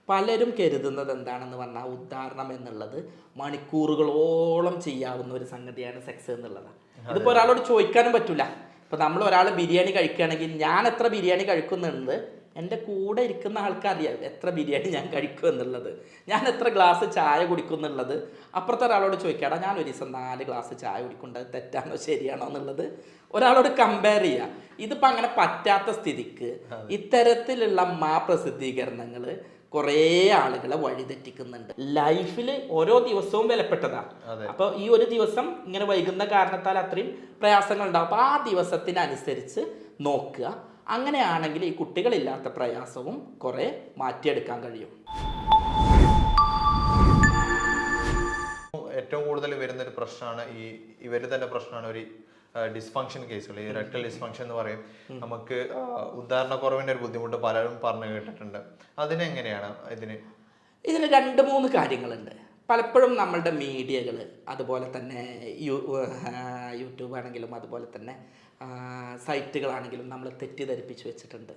പലരും കരുതുന്നത് എന്താണെന്ന് പറഞ്ഞാൽ ഉദാഹരണം എന്നുള്ളത് മണിക്കൂറുകളോളം ചെയ്യാവുന്ന ഒരു സംഗതിയാണ് സെക്സ് എന്നുള്ളതാണ്. ഇതിപ്പോൾ ഒരാളോട് ചോദിക്കാനും പറ്റില്ല. ഇപ്പോൾ നമ്മൾ ഒരാൾ ബിരിയാണി കഴിക്കുകയാണെങ്കിൽ ഞാൻ എത്ര ബിരിയാണി കഴിക്കുന്നുണ്ട് എൻ്റെ കൂടെ ഇരിക്കുന്ന ആൾക്കറിയാം എത്ര ബിരിയാണി ഞാൻ കഴിക്കും എന്നുള്ളത്, ഞാൻ എത്ര ഗ്ലാസ് ചായ കുടിക്കും എന്നുള്ളത്. അപ്പുറത്തെ ഒരാളോട് ചോദിക്കാടാ ഞാൻ ഒരു ദിവസം 4 ഗ്ലാസ് ചായ കുടിക്കേണ്ടത് തെറ്റാണോ ശരിയാണോ എന്നുള്ളത് ഒരാളോട് കമ്പയർ ചെയ്യുക. ഇതിപ്പോൾ അങ്ങനെ പറ്റാത്ത സ്ഥിതിക്ക് ഇത്തരത്തിലുള്ള പ്രസിദ്ധീകരണങ്ങൾ കുറേ ആളുകളെ വഴിതെറ്റിക്കുന്നുണ്ട്. ലൈഫിൽ ഓരോ ദിവസവും വിലപ്പെട്ടതാണ്. അപ്പോൾ ഈ ഒരു ദിവസം ഇങ്ങനെ വൈകുന്ന കാരണത്താൽ അത്രയും പ്രയാസങ്ങൾ ഉണ്ടാവും. അപ്പോൾ ആ ദിവസത്തിനനുസരിച്ച് നോക്കുക. അങ്ങനെയാണെങ്കിൽ ഈ കുട്ടികളില്ലാത്ത പ്രയാസവും കുറേ മാറ്റിയെടുക്കാൻ കഴിയും. ഏറ്റവും കൂടുതൽ വരുന്നൊരു പ്രശ്നമാണ് ഇവർ തന്നെ പ്രശ്നമാണ് ഒരു ഡിസ്ഫങ്ഷൻ കേസുകൾ. ഈ റെക്ടൽ ഡിസ്ഫങ്ഷൻ എന്ന് പറയും. നമുക്ക് ഉദാഹരണക്കുറവിൻ്റെ ഒരു ബുദ്ധിമുട്ട് പലരും പറഞ്ഞു കേട്ടിട്ടുണ്ട്. അതിനെങ്ങനെയാണ് ഇതിന് 2-3 കാര്യങ്ങളുണ്ട്. പലപ്പോഴും നമ്മളുടെ മീഡിയകൾ അതുപോലെ തന്നെ യൂട്യൂബ് ആണെങ്കിലും അതുപോലെ തന്നെ സൈറ്റുകളാണെങ്കിലും നമ്മൾ തെറ്റിദ്ധരിപ്പിച്ച് വെച്ചിട്ടുണ്ട്.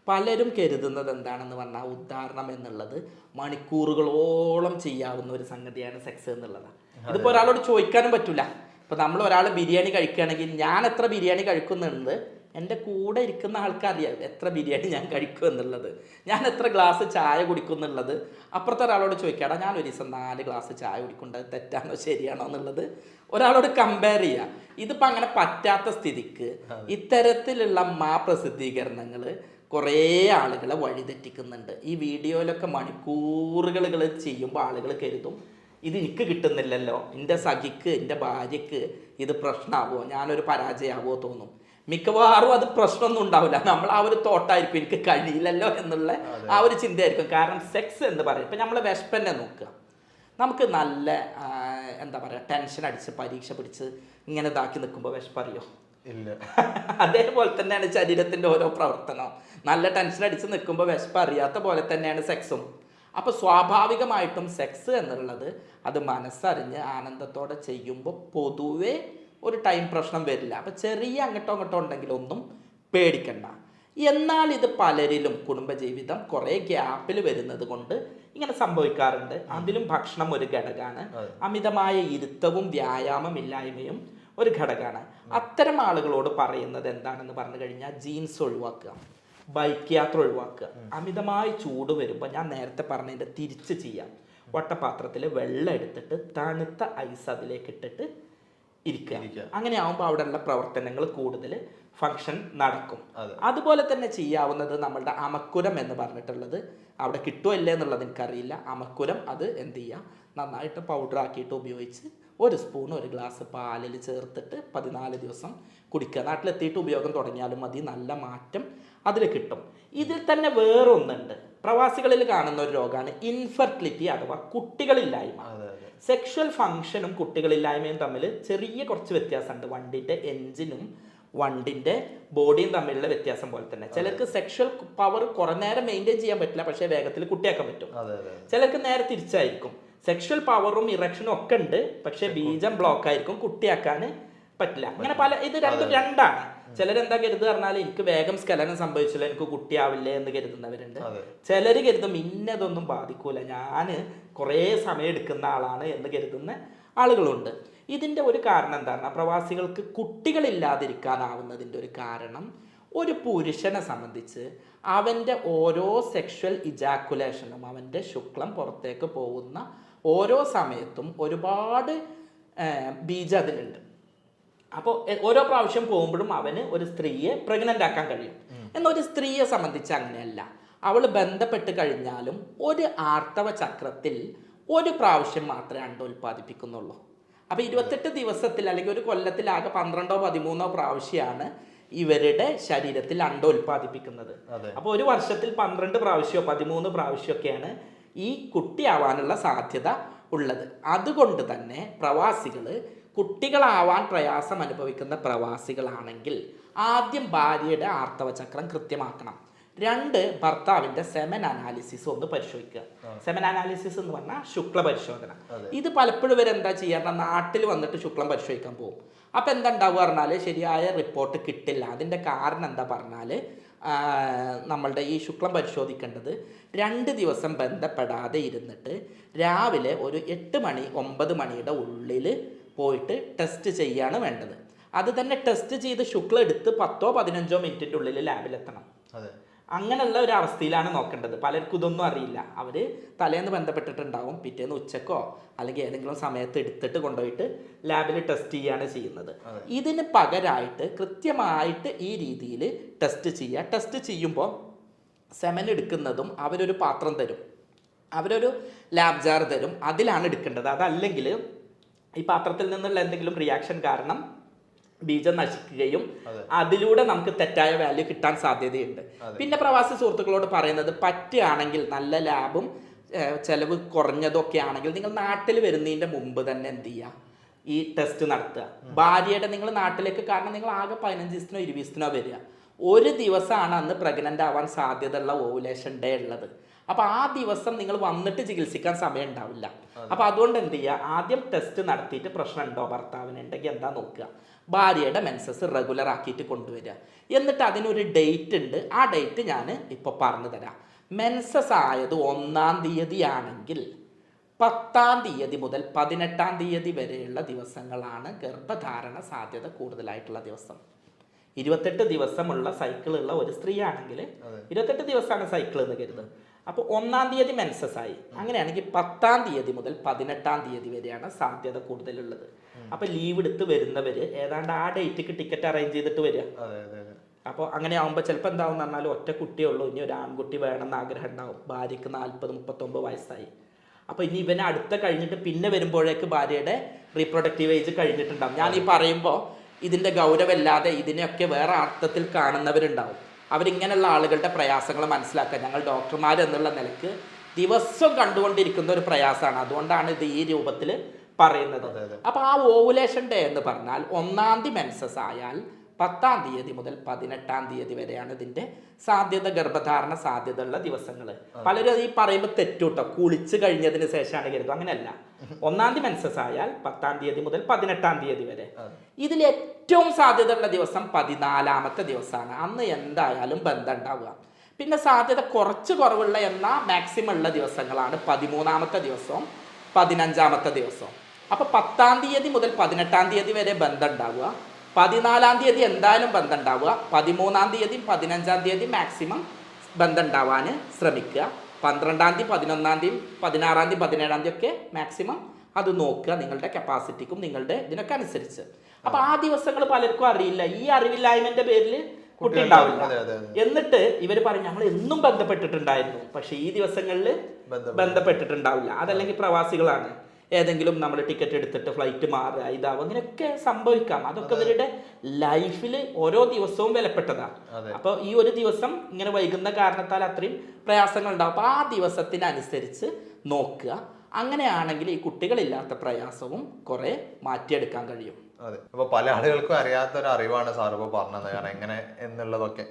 പലരും കരുതുന്നത് എന്താണെന്ന് പറഞ്ഞാൽ ഉദാഹരണം എന്നുള്ളത് മണിക്കൂറുകളോളം ചെയ്യാവുന്ന ഒരു സംഗതിയാണ് സെക്സ് എന്നുള്ളതാണ്. ഇതിപ്പോൾ ഒരാളോട് ചോദിക്കാനും പറ്റില്ല. ഇപ്പോൾ നമ്മൾ ഒരാൾ ബിരിയാണി കഴിക്കുകയാണെങ്കിൽ ഞാൻ എത്ര ബിരിയാണി കഴിക്കുന്നുണ്ട് എൻ്റെ കൂടെ ഇരിക്കുന്ന ആൾക്കറിയാം എത്ര ബിരിയാണി ഞാൻ കഴിക്കും എന്നുള്ളത്, ഞാൻ എത്ര ഗ്ലാസ് ചായ കുടിക്കും എന്നുള്ളത്. അപ്പുറത്തെ ഒരാളോട് ചോദിക്കാടാ ഞാൻ ഒരു ദിവസം 4 ഗ്ലാസ് ചായ കുടിക്കേണ്ടത് തെറ്റാണോ ശരിയാണോ എന്നുള്ളത് ഒരാളോട് കമ്പയർ ചെയ്യുക. ഇതിപ്പോൾ അങ്ങനെ പറ്റാത്ത സ്ഥിതിക്ക് ഇത്തരത്തിലുള്ള പ്രസിദ്ധീകരണങ്ങൾ കുറേ ആളുകളെ വഴിതെറ്റിക്കുന്നുണ്ട്. ഈ വീഡിയോയിലൊക്കെ മണിക്കൂറുകൾ ചെയ്യുമ്പോൾ ആളുകൾ കരുതും ഇത് എനിക്ക് കിട്ടുന്നില്ലല്ലോ, എൻ്റെ സഖിക്ക് എൻ്റെ ഭാര്യയ്ക്ക് ഇത് പ്രശ്നമാവോ, ഞാനൊരു പരാജയമാവോ തോന്നും. മിക്കവാറും അത് പ്രശ്നമൊന്നും ഉണ്ടാവില്ല. നമ്മൾ ആ ഒരു തോട്ടായിരിക്കും എനിക്ക് കഴിയില്ലല്ലോ എന്നുള്ള ആ ഒരു ചിന്തയായിരിക്കും. കാരണം സെക്സ് എന്ന് പറയും ഇപ്പം നമ്മൾ വിശപ്പന്നെ നോക്കുക. നമുക്ക് നല്ല എന്താ പറയുക ടെൻഷൻ അടിച്ച് പരീക്ഷ പിടിച്ച് ഇങ്ങനെ ഇതാക്കി നിൽക്കുമ്പോൾ വിശപ്പറിയോ? ഇല്ല. അതേപോലെ തന്നെയാണ് ശരീരത്തിൻ്റെ ഓരോ പ്രവർത്തനവും. നല്ല ടെൻഷൻ അടിച്ച് നിൽക്കുമ്പോൾ വിശപ്പ് അറിയാത്ത പോലെ തന്നെയാണ് സെക്സും. അപ്പോൾ സ്വാഭാവികമായിട്ടും സെക്സ് എന്നുള്ളത് അത് മനസ്സറിഞ്ഞ് ആനന്ദത്തോടെ ചെയ്യുമ്പോൾ പൊതുവേ ഒരു ടൈം പ്രശ്നം വരില്ല. അപ്പോൾ ചെറിയ അങ്ങോട്ടോ ഉണ്ടെങ്കിൽ ഒന്നും പേടിക്കണ്ട. എന്നാൽ ഇത് പലരിലും കുടുംബജീവിതം കുറേ ഗ്യാപ്പിൽ വരുന്നത് കൊണ്ട് ഇങ്ങനെ സംഭവിക്കാറുണ്ട്. അതിലും ഭക്ഷണം ഒരു ഘടകമാണ്. അമിതമായ ഇരുത്തവും വ്യായാമമില്ലായ്മയും ഒരു ഘടകമാണ്. അത്തരം ആളുകളോട് പറയുന്നത് എന്താണെന്ന് പറഞ്ഞു കഴിഞ്ഞാൽ ജീൻസ് ഒഴിവാക്കുക, ബൈക്ക് യാത്ര ഒഴിവാക്കുക. അമിതമായി ചൂട് വരുമ്പോൾ ഞാൻ നേരത്തെ പറഞ്ഞതിൻ്റെ തിരിച്ച് ചെയ്യാം. വട്ടപാത്രത്തിൽ വെള്ളം എടുത്തിട്ട് തണുത്ത ഐസ് അതിലേക്ക് ഇട്ടിട്ട് ഇരിക്കുക. അങ്ങനെ ആകുമ്പോൾ അവിടെയുള്ള പ്രവർത്തനങ്ങൾ കൂടുതൽ ഫങ്ഷൻ നടക്കും. അതുപോലെ തന്നെ ചെയ്യാവുന്നത് നമ്മളുടെ അമക്കുരം എന്ന് പറഞ്ഞിട്ടുള്ളത് അവിടെ കിട്ടുമോ ഇല്ലേ എന്നുള്ളത് എനിക്കറിയില്ല. അമക്കുരം അത് എന്ത് ചെയ്യുക, നന്നായിട്ട് പൗഡർ ആക്കിയിട്ട് ഉപയോഗിച്ച് 1 സ്പൂൺ 1 ഗ്ലാസ് പാലിൽ ചേർത്തിട്ട് 14 ദിവസം കുടിക്കുക. നാട്ടിലെത്തിയിട്ട് ഉപയോഗം തുടങ്ങിയാലും മതി, നല്ല മാറ്റം അതിൽ കിട്ടും. ഇതിൽ തന്നെ വേറൊന്നുണ്ട്, പ്രവാസികളിൽ കാണുന്ന ഒരു രോഗമാണ് ഇൻഫെർട്ടിലിറ്റി അഥവാ കുട്ടികളില്ലായ്മ. സെക്ഷൽ ഫങ്ഷനും കുട്ടികളില്ലായ്മയും തമ്മിൽ ചെറിയ കുറച്ച് വ്യത്യാസമുണ്ട്. വണ്ടിൻ്റെ എൻജിനും വണ്ടിൻ്റെ ബോഡിയും തമ്മിലുള്ള വ്യത്യാസം പോലെ തന്നെ. ചിലർക്ക് സെക്ഷൽ പവർ കുറേ നേരം മെയിൻറ്റെയിൻ ചെയ്യാൻ പറ്റില്ല, പക്ഷേ വേഗത്തിൽ കുട്ടിയാക്കാൻ പറ്റും. ചിലർക്ക് നേരെ തിരിച്ചായിരിക്കും, സെക്ഷൽ പവറും ഇറക്ഷനും ഒക്കെ ഉണ്ട്, പക്ഷേ ബീജം ബ്ലോക്ക് ആയിരിക്കും, കുട്ടിയാക്കാൻ പറ്റില്ല. അങ്ങനെ ഇത് രണ്ടാണ്. ചിലരെന്താ കരുതുക പറഞ്ഞാൽ എനിക്ക് വേഗം സ്ഖലനം സംഭവിച്ചില്ല, എനിക്ക് കുട്ടിയാവില്ലേ എന്ന് കരുതുന്നവരുണ്ട്. ചിലർ കരുതും ഇന്നതൊന്നും ബാധിക്കൂല, ഞാൻ കുറേ സമയം എടുക്കുന്ന ആളാണ് എന്ന് കരുതുന്ന ആളുകളുണ്ട്. ഇതിൻ്റെ ഒരു കാരണം എന്താണ്, പ്രവാസികൾക്ക് കുട്ടികളില്ലാതിരിക്കാനാവുന്നതിൻ്റെ ഒരു കാരണം ഒരു പുരുഷനെ സംബന്ധിച്ച് അവൻ്റെ ഓരോ സെക്ഷൽ ഇജാക്കുലേഷനും അവൻ്റെ ശുക്ലം പുറത്തേക്ക് പോകുന്ന ഓരോ സമയത്തും ഒരുപാട് ബീജം അതിലുണ്ട്. അപ്പോൾ ഓരോ പ്രാവശ്യം പോകുമ്പോഴും അവന് ഒരു സ്ത്രീയെ പ്രഗ്നൻ്റ് ആക്കാൻ കഴിയും. എന്നാൽ ഒരു സ്ത്രീയെ സംബന്ധിച്ച് അങ്ങനെയല്ല. അവൾ ബന്ധപ്പെട്ട് കഴിഞ്ഞാലും ഒരു ആർത്തവ ചക്രത്തിൽ ഒരു പ്രാവശ്യം മാത്രമേ ഉൽപ്പാദിപ്പിക്കുന്നുള്ളൂ. അപ്പോൾ 28 ദിവസത്തിൽ അല്ലെങ്കിൽ ഒരു കൊല്ലത്തിലാകെ 12ഓ 13ഓ പ്രാവശ്യമാണ് ഇവരുടെ ശരീരത്തിൽ ഉൽപ്പാദിപ്പിക്കുന്നത്. അപ്പോൾ ഒരു വർഷത്തിൽ 12 പ്രാവശ്യമോ 13 പ്രാവശ്യമൊക്കെയാണ് ഈ കുട്ടിയാവാനുള്ള സാധ്യത ഉള്ളത്. അതുകൊണ്ട് തന്നെ പ്രവാസികൾ കുട്ടികളാവാൻ പ്രയാസം അനുഭവിക്കുന്ന പ്രവാസികളാണെങ്കിൽ ആദ്യം ഭാര്യയുടെ ആർത്തവചക്രം കൃത്യമാക്കണം. 2 ഭർത്താവിൻ്റെ സെമൻ അനാലിസിസ് ഒന്ന് പരിശോധിക്കുക. സെമൻ അനാലിസിസ് എന്ന് പറഞ്ഞാൽ ശുക്ല പരിശോധന. ഇത് പലപ്പോഴും ഇവരെന്താ ചെയ്യാറുണ്ട്, നാട്ടിൽ വന്നിട്ട് ശുക്ലം പരിശോധിക്കാൻ പോകും. അപ്പോൾ എന്താ ഉണ്ടാവുക പറഞ്ഞാൽ ശരിയായ റിപ്പോർട്ട് കിട്ടില്ല. അതിൻ്റെ കാരണം എന്താ പറഞ്ഞാൽ നമ്മളുടെ ഈ ശുക്ലം പരിശോധിക്കേണ്ടത് 2 ദിവസം ബന്ധപ്പെടാതെ ഇരുന്നിട്ട് രാവിലെ ഒരു 8 മണി 9 മണിയുടെ ഉള്ളിൽ പോയിട്ട് ടെസ്റ്റ് ചെയ്യാണ് വേണ്ടത്. അത് തന്നെ ടെസ്റ്റ് ചെയ്ത് ശുക്ലം എടുത്ത് 10-15 മിനിറ്റിൻ്റെ ഉള്ളിൽ ലാബിലെത്തണം. അതെ. അങ്ങനെയുള്ള ഒരു അവസ്ഥയിലാണ് നോക്കേണ്ടത്. പലർക്കും ഇതൊന്നും അറിയില്ല. അവർ തലേന്ന് ബന്ധപ്പെട്ടിട്ടുണ്ടാവും, പിറ്റേന്ന് ഉച്ചക്കോ അല്ലെങ്കിൽ ഏതെങ്കിലും സമയത്ത് എടുത്തിട്ട് കൊണ്ടുപോയിട്ട് ലാബിൽ ടെസ്റ്റ് ചെയ്യുകയാണ് ചെയ്യുന്നത്. ഇതിന് പകരമായിട്ട് കൃത്യമായിട്ട് ഈ രീതിയിൽ ടെസ്റ്റ് ചെയ്യുക. ടെസ്റ്റ് ചെയ്യുമ്പോൾ സെമൻ എടുക്കുന്നതും അവരൊരു പാത്രം തരും, അവരൊരു ലാബ് ജാർ തരും, അതിലാണ് എടുക്കേണ്ടത്. അതല്ലെങ്കിൽ ഈ പാത്രത്തിൽ നിന്നുള്ള എന്തെങ്കിലും റിയാക്ഷൻ കാരണം ബീജം നശിക്കുകയും അതിലൂടെ നമുക്ക് തെറ്റായ വാല്യൂ കിട്ടാൻ സാധ്യതയുണ്ട്. പിന്നെ പ്രവാസി സുഹൃത്തുക്കളോട് പറയുന്നത്, പറ്റുകയാണെങ്കിൽ നല്ല ലാബും ചെലവ് കുറഞ്ഞതൊക്കെ ആണെങ്കിൽ നിങ്ങൾ നാട്ടിൽ വരുന്നതിൻ്റെ മുമ്പ് തന്നെ എന്ത് ചെയ്യുക, ഈ ടെസ്റ്റ് നടത്തുക. ഭാര്യയുടെ നിങ്ങൾ നാട്ടിലേക്ക്, കാരണം നിങ്ങൾ ആകെ 15 ദിവസത്തിനോ 20 ദിവസത്തിനോ വരിക, ഒരു ദിവസമാണ് അന്ന് പ്രഗ്നൻ്റ് ആവാൻ സാധ്യതയുള്ള ഓവുലേഷൻ ഡേ ഉള്ളത്. അപ്പോൾ ആ ദിവസം നിങ്ങൾ വന്നിട്ട് ചികിത്സിക്കാൻ സമയം ഉണ്ടാവില്ല. അപ്പോൾ അതുകൊണ്ട് എന്ത് ചെയ്യുക, ആദ്യം ടെസ്റ്റ് നടത്തിയിട്ട് പ്രശ്നം ഉണ്ടോ ഭർത്താവിന്, ഉണ്ടെങ്കിൽ എന്താ നോക്കുക, ഭാര്യയുടെ മെൻസസ് റെഗുലർ ആക്കിയിട്ട് കൊണ്ടുവരിക. എന്നിട്ട് അതിനൊരു ഡേറ്റ് ഉണ്ട്, ആ ഡേറ്റ് ഞാൻ ഇപ്പോൾ പറഞ്ഞു തരാം. മെൻസസ് ആയത് 1-ാം തീയതി ആണെങ്കിൽ 10-ാം തീയതി മുതൽ 18-ാം തീയതി വരെയുള്ള ദിവസങ്ങളാണ് ഗർഭധാരണ സാധ്യത കൂടുതലായിട്ടുള്ള ദിവസം. 28 ദിവസമുള്ള സൈക്കിളുള്ള ഒരു സ്ത്രീ ആണെങ്കിൽ 28 ദിവസമാണ് സൈക്കിൾ എന്ന് കരുതുന്നത്. അപ്പോൾ 1-ാം തീയതി മെൻസസ് ആയി, അങ്ങനെയാണെങ്കിൽ 10-ാം തീയതി മുതൽ 18-ാം തീയതി വരെയാണ് സാധ്യത കൂടുതലുള്ളത്. അപ്പോൾ ലീവ് എടുത്ത് വരുന്നവർ ഏതാണ്ട് ആ ഡേറ്റിക്ക് ടിക്കറ്റ് അറേഞ്ച് ചെയ്തിട്ട് വരിക. അപ്പോൾ അങ്ങനെ ആകുമ്പോൾ ചിലപ്പോൾ എന്താവും എന്ന് പറഞ്ഞാൽ ഒറ്റ കുട്ടിയേ ഉള്ളൂ, ഇനി ഒരു ആൺകുട്ടി വേണമെന്ന് ആഗ്രഹം ഉണ്ടാവും, ഭാര്യയ്ക്ക് 40-39 വയസ്സായി. അപ്പോൾ ഇനി ഇവനെ അടുത്ത കഴിഞ്ഞിട്ട് പിന്നെ വരുമ്പോഴേക്ക് ഭാര്യയുടെ റീപ്രൊഡക്റ്റീവ് ഏജ് കഴിഞ്ഞിട്ടുണ്ടാവും. ഞാൻ ഈ പറയുമ്പോൾ ഇതിൻ്റെ ഗൗരവമില്ലാതെ ഇതിനെയൊക്കെ വേറെ അർത്ഥത്തിൽ കാണുന്നവരുണ്ടാവും. അവരിങ്ങനെയുള്ള ആളുകളുടെ പ്രയാസങ്ങൾ മനസ്സിലാക്കുക. ഞങ്ങൾ ഡോക്ടർമാർ എന്നുള്ള നിലയ്ക്ക് ദിവസം കണ്ടുകൊണ്ടിരിക്കുന്ന ഒരു പ്രയാസമാണ്, അതുകൊണ്ടാണ് ഇത് ഈ രൂപത്തിൽ പറയുന്നത്. അപ്പോൾ ആ ഓവുലേഷൻ ഡേ എന്ന് പറഞ്ഞാൽ 1-ാം തീയതി മെൻസസ് ആയാൽ 10-ാം തീയതി മുതൽ 18-ാം തീയതി വരെയാണ് ഇതിൻ്റെ സാധ്യത, ഗർഭധാരണ സാധ്യത ഉള്ള ദിവസങ്ങൾ. പലരും ഈ പറയുമ്പോൾ തെറ്റൂട്ടോ, കുളിച്ച് കഴിഞ്ഞതിന് ശേഷമാണ് കരുതും. അങ്ങനെയല്ല, 1-ാം തീയതി മെൻസസ് ആയാൽ 10-ാം തീയതി മുതൽ 18-ാം തീയതി വരെ. ഇതിൽ ഏറ്റവും സാധ്യത ഉള്ള ദിവസം 14-ാമത്തെ ദിവസമാണ്. അന്ന് എന്തായാലും ബന്ധം ഉണ്ടാവുക. പിന്നെ സാധ്യത കുറച്ച് കുറവുള്ള എന്നാൽ മാക്സിമം ഉള്ള ദിവസങ്ങളാണ് 13-ാമത്തെ ദിവസവും 15-ാമത്തെ ദിവസവും. അപ്പോൾ 10-ാം തീയതി മുതൽ 18-ാം തീയതി വരെ ബന്ധം ഉണ്ടാവുക, 14-ാം തീയതി എന്തായാലും ബന്ധം ഉണ്ടാവുക, 13-ാം തീയതിയും 15-ാം തീയതിയും മാക്സിമം ബന്ധം ഉണ്ടാവാൻ ശ്രമിക്കുക. 12-ാം തീയതി 11-ാം തീയതി 16-ാം തീയതി 17-ാം തീയതി ഒക്കെ മാക്സിമം അത് നോക്കുക, നിങ്ങളുടെ കപ്പാസിറ്റിക്കും നിങ്ങളുടെ ഇതിനൊക്കെ അനുസരിച്ച്. അപ്പോൾ ആ ദിവസങ്ങൾ പലർക്കും അറിയില്ല. ഈ അറിവില്ലായ്മൻ്റെ പേരിൽ കുട്ടി ഉണ്ടാവില്ല. എന്നിട്ട് ഇവർ പറയും ഞങ്ങൾ എന്നും ബന്ധപ്പെട്ടിട്ടുണ്ടായിരുന്നു, പക്ഷെ ഈ ദിവസങ്ങളിൽ ബന്ധപ്പെട്ടിട്ടുണ്ടാവില്ല. അതല്ലെങ്കിൽ പ്രവാസികളാണ്, ഏതെങ്കിലും നമ്മൾ ടിക്കറ്റ് എടുത്തിട്ട് ഫ്ലൈറ്റ് മാറുക, ഇതാവും, അങ്ങനെയൊക്കെ സംഭവിക്കാം. അതൊക്കെ ഇവരുടെ ലൈഫിൽ ഓരോ ദിവസവും വിലപ്പെട്ടതാണ്. അപ്പോൾ ഈ ഒരു ദിവസം ഇങ്ങനെ വൈകുന്ന കാരണത്താൽ അത്രയും പ്രയാസങ്ങൾ ഉണ്ടാവും. അപ്പോൾ ആ ദിവസത്തിനനുസരിച്ച് നോക്കുക. അങ്ങനെയാണെങ്കിൽ ഈ കുട്ടികളില്ലാത്ത പ്രയാസവും കുറെ മാറ്റിയെടുക്കാൻ കഴിയും. അതെ. അപ്പോൾ പല ആളുകൾക്കും അറിയാത്തൊരു അറിവാണ് സാർ ഇപ്പോൾ പറഞ്ഞത്, കാരണം എങ്ങനെ എന്നുള്ളതൊക്കെ.